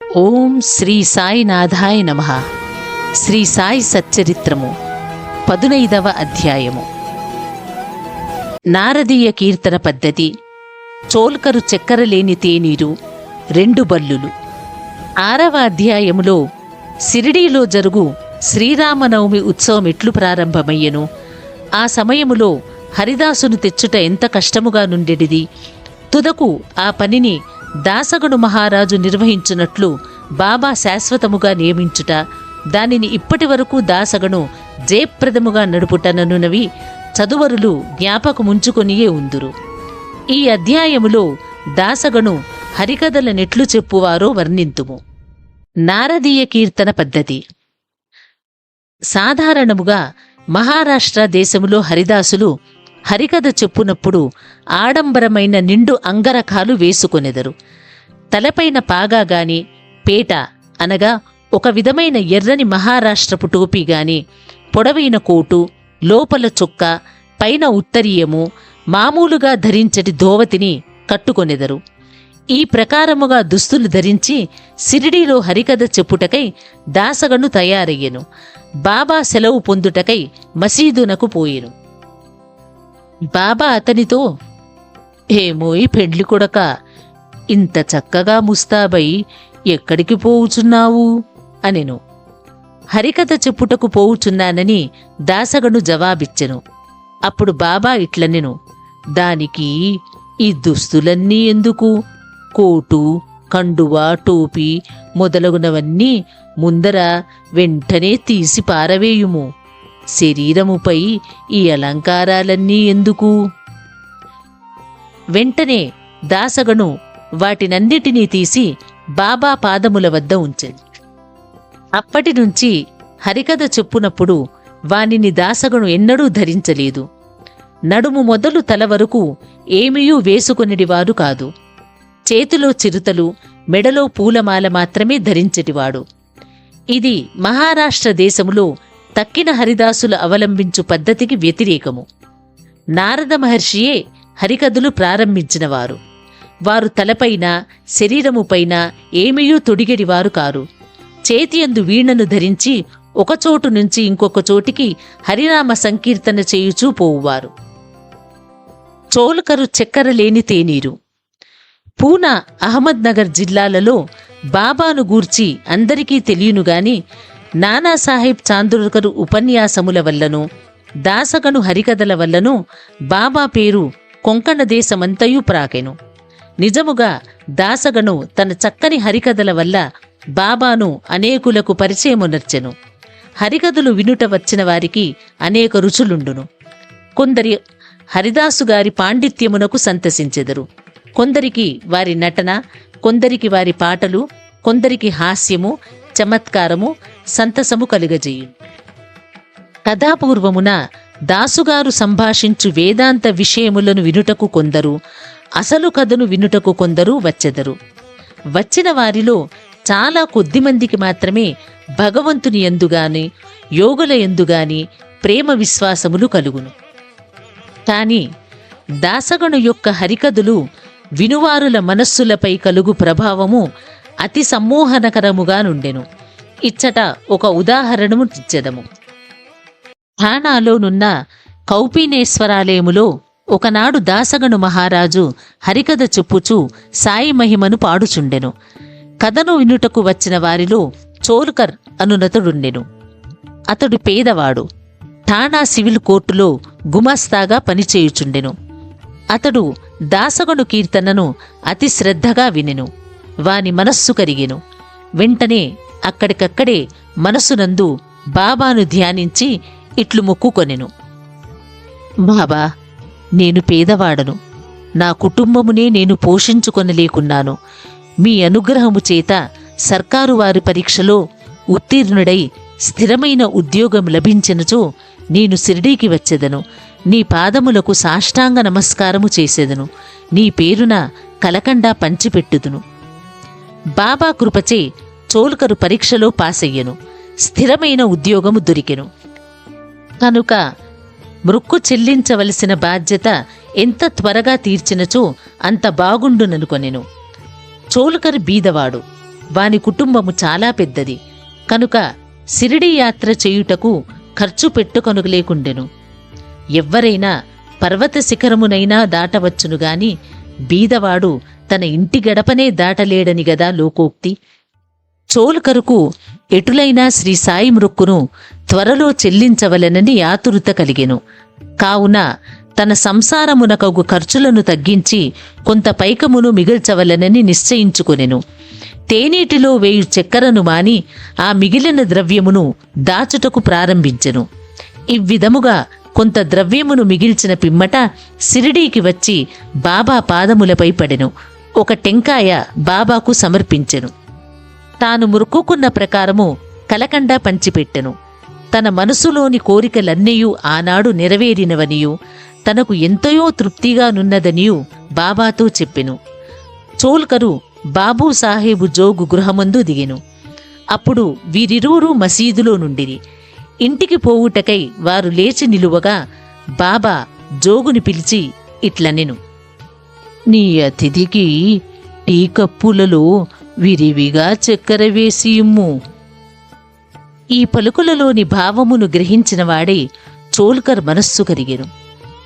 ఓం శ్రీ సాయినాథాయ నమః. శ్రీ సాయి సచ్చరిత్రము 15వ అధ్యాయము. నారదీయ కీర్తన పద్ధతి. చోల్కరు చక్కెర లేని తేనీరు 2 బల్లులు. 6వ అధ్యాయములో సిరిడీలో జరుగు శ్రీరామనవమి ఉత్సవం ఎట్లు ప్రారంభమయ్యను, ఆ సమయములో హరిదాసును తెచ్చుట ఎంత కష్టముగా నుండెడిది, తుదకు ఆ పనిని దాసగను మహారాజు నిర్వహించున్నట్లు బాబా శాశ్వతముగా నియమించుట, దానిని ఇప్పటి వరకు దాసగను జయప్రదముగా నడుపుటననునవి చదువరులు జ్ఞాపకముంచుకొనియే ఉందురు. ఈ అధ్యాయములో దాసగను హరికథల నెట్లు చెప్పువారో వర్ణింతుము. నారదీయ కీర్తన పద్ధతి. సాధారణముగా మహారాష్ట్ర దేశములో హరిదాసులు హరికథ చెప్పునప్పుడు ఆడంబరమైన నిండు అంగరఖాలు వేసుకొనెదరు. తలపైన పాగా గాని, పేట అనగా ఒక విధమైన ఎర్రని మహారాష్ట్రపు టోపీ గాని, పొడవైన కోటు, లోపల చొక్క, పైన ఉత్తరీయము, మామూలుగా ధరించటి ధోవతిని కట్టుకొనెదరు. ఈ ప్రకారముగా దుస్తులు ధరించి సిరిడీలో హరికథ చెప్పుటకై దాసగను తయారయ్యెను. బాబా సెలవు పొందుటకై మసీదునకు పోయెను. బాబా అతనితో, ఏమోయి పెండ్లి కొడక, ఇంత చక్కగా ముస్తాబై ఎక్కడికి పోవుచున్నావు అనెను. హరికథ చెప్పుటకు పోవుచున్నానని దాసగను జవాబిచ్చెను. అప్పుడు బాబా ఇట్లనెను, దానికి ఈ దుస్తులన్నీ ఎందుకు? కోటు, కండువా, టోపీ మొదలగునవన్నీ ముందర వెంటనే తీసి పారవేయుము. శరీరముపై ఈ అలంకారాలన్నీ ఎందుకు? వెంటనే దాసగను వాటినన్నిటినీ తీసి బాబా పాదముల వద్ద ఉంచెను. అప్పటినుంచి హరికథ చెప్పునప్పుడు వానిని దాసగను ఎన్నడూ ధరించలేదు. నడుము మొదలు తల వరకు ఏమీయూ వేసుకొనిడివాడు కాదు. చేతిలో చిరుతలు, మెడలో పూలమాల మాత్రమే ధరించెటివాడు. ఇది మహారాష్ట్ర దేశములో తక్కిన హరిదాసులు అవలంబించు పద్ధతికి వ్యతిరేకము. నారద మహర్షియే హరికథలు ప్రారంభించినవారు. వారు తలపైన, శరీరముపైన ఏమీయూ తొడిగెడివారు కారు. చేతియందు వీణను ధరించి ఒకచోటు నుంచి ఇంకొక చోటికి హరినామ సంకీర్తన చేయుచూ పోవువారు. చోల్కరు చక్కెర లేని తేనీరు. పూనా, అహ్మద్ నగర్ జిల్లాలలో బాబాను గూర్చి అందరికీ తెలియనుగాని నానాసాహెబ్ చాందోర్కరు ఉపన్యాసముల వల్లనూ దాసగను హరికథల వల్లనూ బాబా పేరు కొంకణ దేశమంతయు ప్రాకెను. నిజముగా దాసగను తన చక్కని హరికథల వల్ల బాబాను అనేకులకు పరిచయమునర్చెను. హరికథలు వినుట వచ్చిన వారికి అనేక రుచులుండును. కొందరి హరిదాసుగారి పాండిత్యమునకు సంతసించెదరు. కొందరికి వారి నటన, కొందరికి వారి పాటలు, కొందరికి హాస్యము, చమత్కారము, సంతసము కలుగజేయు. కథాపూర్వమున దాసుగారు సంభాషించు వేదాంత విషయములను వినుటకు కొందరు, అసలు కథను వినుటకు కొందరు వచ్చెదరు. వచ్చిన వారిలో చాలా కొద్దిమందికి మాత్రమే భగవంతుని యందుగాని, యోగుల యందుగాని ప్రేమ విశ్వాసములు కలుగును. కాని దాసగను యొక్క హరికథలు వినువారుల మనస్సులపై కలుగు ప్రభావము అతి సమ్మోహనకరముగా నుండెను. ఇచ్చట ఒక ఉదాహరణము ఇచ్చెదము. ఠాణాలోనున్న కౌపీనేశ్వరాలయములో ఒకనాడు దాసగను మహారాజు హరికథ చెప్పుచూ సాయి మహిమను పాడుచుండెను. కథను వినుటకు వచ్చిన వారిలో చోల్కర్ అనునతుడుండెను. అతడు పేదవాడు. ఠాణా సివిల్ కోర్టులో గుమస్తాగా పనిచేయుచుండెను. అతడు దాసగను కీర్తనను అతి శ్రద్ధగా వినెను. వాని మనస్సు కరిగెను. వెంటనే అక్కడికక్కడే మనస్సునందు బాబాను ధ్యానించి ఇట్లు మొక్కుకొనెను. బాబా, నేను పేదవాడను. నా కుటుంబమునే నేను పోషించుకొనలేకున్నాను. మీ అనుగ్రహము చేత సర్కారు వారి పరీక్షలో ఉత్తీర్ణుడై స్థిరమైన ఉద్యోగం లభించినచో నేను షిరిడీకి వచ్చెదను. నీ పాదములకు సాష్టాంగ నమస్కారము చేసెదను. నీ పేరున కలకండా పంచిపెట్టుదును. బాబా కృపచే చోల్కరు పరీక్షలో పాసయ్యెను. స్థిరమైన ఉద్యోగము దొరికెను. కనుక మృక్కు చెల్లించవలసిన బాధ్యత ఎంత త్వరగా తీర్చినచో అంత బాగుండుననుకొనెను. చోల్కర్ బీదవాడు. వాని కుటుంబము చాలా పెద్దది కనుక షిరిడీ యాత్ర చేయుటకు ఖర్చు పెట్టుకొనలేకుండెను. ఎవ్వరైనా పర్వత శిఖరమునైనా దాటవచ్చును గాని బీదవాడు తన ఇంటి గడపనే దాటలేడని గదా లోకోక్తి. చోల్కరుకు ఎటులైనా శ్రీ సాయి మృక్కును త్వరలో చెల్లించవలెనని ఆతురత కలిగెను. కావున తన సంసారమునకగు ఖర్చులను తగ్గించి కొంత పైకమును మిగిల్చవలెనని నిశ్చయించుకొనెను. తేనీటిలో వేయు చక్కెరను మాని ఆ మిగిలిన ద్రవ్యమును దాచుటకు ప్రారంభించెను. ఇవ్విధముగా కొంత ద్రవ్యమును మిగిల్చిన పిమ్మట షిరిడీకి వచ్చి బాబా పాదములపై పడెను. ఒక టెంకాయ బాబాకు సమర్పించెను. తాను మురుక్కున్న ప్రకారము కలకండా పంచిపెట్టెను. తన మనసులోని కోరికలన్నీయూ ఆనాడు నెరవేరినవనియూ తనకు ఎంతయో తృప్తిగానున్నదనియూ బాబాతో చెప్పెను. చోల్కరు బాబూ సాహేబు జోగు గృహమందు దిగెను. అప్పుడు వీరిరువురూ మసీదులో నుండిరి. ఇంటికి పోవుటకై వారు లేచి నిలువగా బాబా జోగుని పిలిచి ఇట్లనెను, నీ అతిథికి టీ కప్పులలో విరివిగా చక్కెర వేసి ఇమ్ము. ఈ పలుకులలోని భావమును గ్రహించినవాడే చోల్కర్ మనస్సు కరిగెను.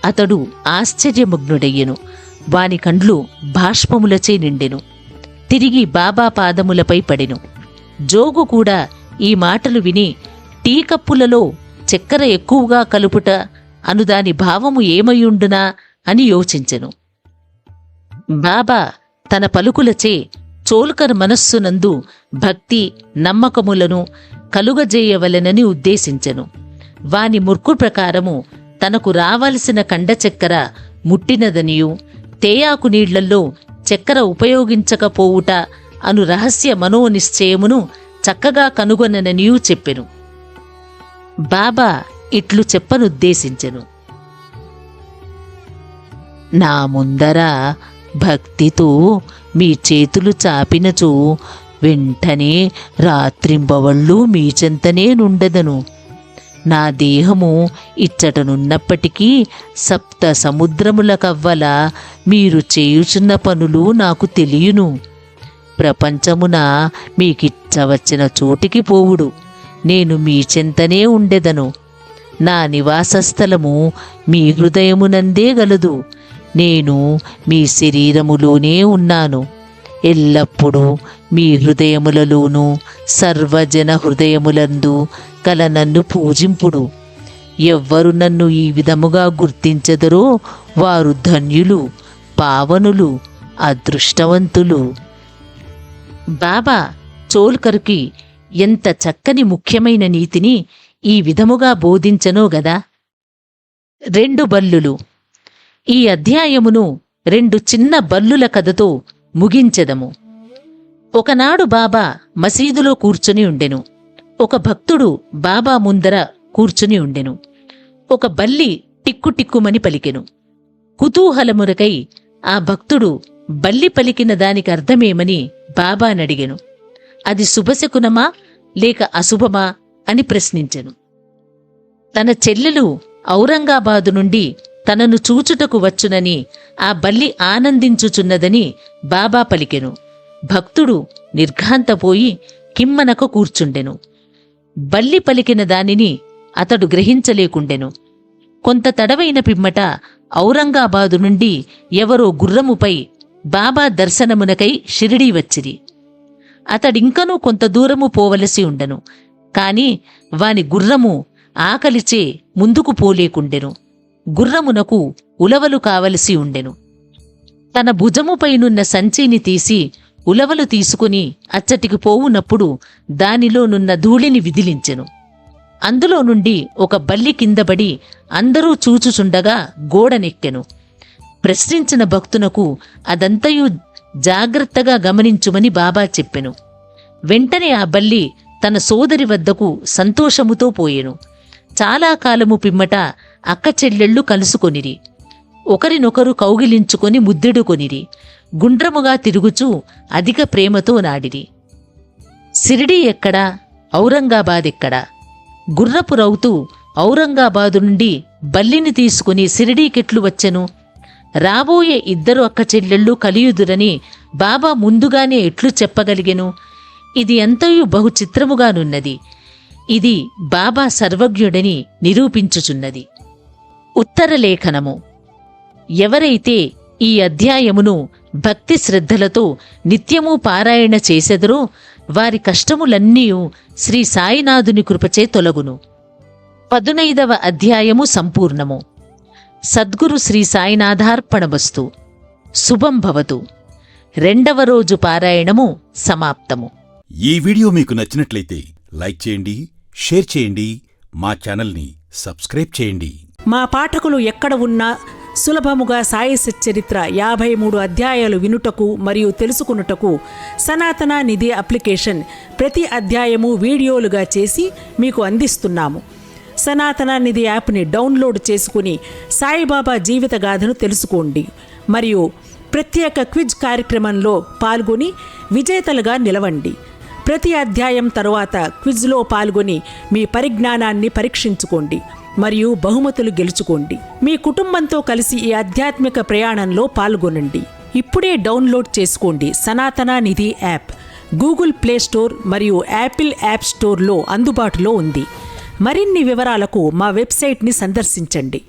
అతడు ఆశ్చర్యమగ్నుడయ్యెను. వాని కండ్లు బాష్పములచే నిండెను. తిరిగి బాబా పాదములపై పడెను. జోగు కూడా ఈ మాటలు విని టీ కప్పులలో చక్కెర ఎక్కువగా కలుపుట అనుదాని భావము ఏమయుండునా అని యోచించెను. బాబా తన పలుకులచే చోల్కర్ మనస్సునందు భక్తి నమ్మకములను కలుగజేయవలెనని ఉద్దేశించెను. వాని ముర్కు ప్రకారము తనకు రావలసిన కండ చక్కెర ముట్టినదనియు తేయాకు నీళ్లల్లో చక్కెర ఉపయోగించకపోవుట అను రహస్య మనోనిశ్చయమును చక్కగా కనుగొనననియూ చెప్పెను. బాబా ఇట్లు చెప్పనుద్దేశించెను, నా ముందర భక్తితో మీ చేతులు చాపినచో వెంటనే రాత్రింబవళ్ళు మీ చెంతనే నుండెదను. నా దేహము ఇచ్చటనున్నప్పటికీ సప్త సముద్రములకవ్వల మీరు చేయుచున్న పనులు నాకు తెలియను. ప్రపంచమున మీకిచ్చవచ్చిన చోటికి పోవుడు నేను మీ చెంతనే ఉండెదను. నా నివాసస్థలము మీ హృదయమునందే గలదు. నేను మీ శరీరములోనే ఉన్నాను. ఎల్లప్పుడూ మీ హృదయములలోనూ సర్వజన హృదయములందు గల నన్ను పూజింపుడు. ఎవ్వరు నన్ను ఈ విధముగా గుర్తించెదరో వారు ధన్యులు, పావనులు, అదృష్టవంతులు. బాబా చోల్కర్కి ఎంత చక్కని ముఖ్యమైన నీతిని ఈ విధముగా బోధించనో గదా. 2 బల్లులు. ఈ అధ్యాయమును 2 చిన్న బల్లుల కథతో ముగించెదము. ఒకనాడు బాబా మసీదులో కూర్చుని ఉండెను. ఒక భక్తుడు బాబా ముందర కూర్చుని ఉండెను. ఒక బల్లి టిక్కుటిక్కుమని పలికెను. కుతూహలమురకై ఆ భక్తుడు బల్లి పలికిన దానికి అర్థమేమని బాబానడిగెను. అది శుభశకునమా లేక అశుభమా అని ప్రశ్నించెను. తన చెల్లెలు ఔరంగాబాదు నుండి తనను చూచుటకు వచ్చునని ఆ బల్లి ఆనందించుచున్నదని బాబా పలికెను. భక్తుడు నిర్ఘాంతపోయి కిమ్మనక కూర్చుండెను. బల్లి పలికిన దానిని అతడు గ్రహించలేకుండెను. కొంత తడవైన పిమ్మట ఔరంగాబాదు నుండి ఎవరో గుర్రముపై బాబా దర్శనమునకై షిరిడీ వచ్చిరి. అతడింకనూ కొంత దూరము పోవలసి ఉండెను. కాని వాని గుర్రము ఆకలిచే ముందుకు పోలేకుండెను. గుర్రమునకు ఉలవలు కావలసి ఉండెను. తన భుజముపైనున్న సంచిని తీసి ఉలవలు తీసుకుని అచ్చటికి పోవునప్పుడు దానిలోనున్న ధూళిని విదిలించెను. అందులో నుండి ఒక బల్లి కిందపడి అందరూ చూచుచుండగా గోడనెక్కెను. ప్రశ్నించిన భక్తునకు అదంతయు జాగ్రత్తగా గమనించుమని బాబా చెప్పెను. వెంటనే ఆ బల్లి తన సోదరి వద్దకు సంతోషముతో పోయెను. చాలా కాలము పిమ్మట అక్క చెల్లెళ్ళు కలుసుకొనిరి. ఒకరినొకరు కౌగిలించుకొని ముద్దెడుకొనిరి. గుండ్రముగా తిరుగుచూ అధిక ప్రేమతో నాడిరి. షిరిడీ ఎక్కడా, ఔరంగాబాద్ ఎక్కడా? గుర్రపు రౌతు ఔరంగాబాదు నుండి బల్లిని తీసుకుని షిరిడీకెట్లు వచ్చెను? రాబోయే 2 అక్క చెల్లెళ్ళు కలియుదురని బాబా ముందుగానే ఎట్లు చెప్పగలిగెను? ఇది ఎంతయు బహు చిత్రముగానున్నది. ఇది బాబా సర్వజ్ఞుడని నిరూపించుచున్నది. ఉత్తరలేఖనము. ఎవరైతే ఈ అధ్యాయమును భక్తి శ్రద్ధలతో నిత్యము పారాయణ చేసెదరో వారి కష్టములన్నీ శ్రీ సాయినాథుని కృపచే తొలగును. 15వ అధ్యాయము సంపూర్ణము. సద్గురు శ్రీ సాయినాథార్పణమస్తు. శుభం భవతు. 2వ రోజు పారాయణము సమాప్తము. ఈ వీడియో మీకు నచ్చినట్లయితే లైక్ చేయండి, షేర్ చేయండి, మా ఛానల్ని సబ్స్క్రైబ్ చేయండి. మా పాఠకులు ఎక్కడ ఉన్నా సులభముగా సాయి సచ్చరిత్ర 53 అధ్యాయాలు వినుటకు మరియు తెలుసుకున్నటకు సనాతన నిధి అప్లికేషన్ ప్రతి అధ్యాయము వీడియోలుగా చేసి మీకు అందిస్తున్నాము. సనాతన నిధి యాప్ని డౌన్లోడ్ చేసుకుని సాయిబాబా జీవితగాథను తెలుసుకోండి మరియు ప్రత్యేక క్విజ్ కార్యక్రమంలో పాల్గొని విజేతలుగా నిలవండి. ప్రతి అధ్యాయం తరువాత క్విజ్లో పాల్గొని మీ పరిజ్ఞానాన్ని పరీక్షించుకోండి మరియు బహుమతులు గెలుచుకోండి. మీ కుటుంబంతో కలిసి ఈ ఆధ్యాత్మిక ప్రయాణంలో పాల్గొనండి. ఇప్పుడే డౌన్లోడ్ చేసుకోండి సనాతన నిధి యాప్. గూగుల్ ప్లే స్టోర్ మరియు యాపిల్ యాప్ స్టోర్లో అందుబాటులో ఉంది. మరిన్ని వివరాలకు మా వెబ్సైట్ని సందర్శించండి.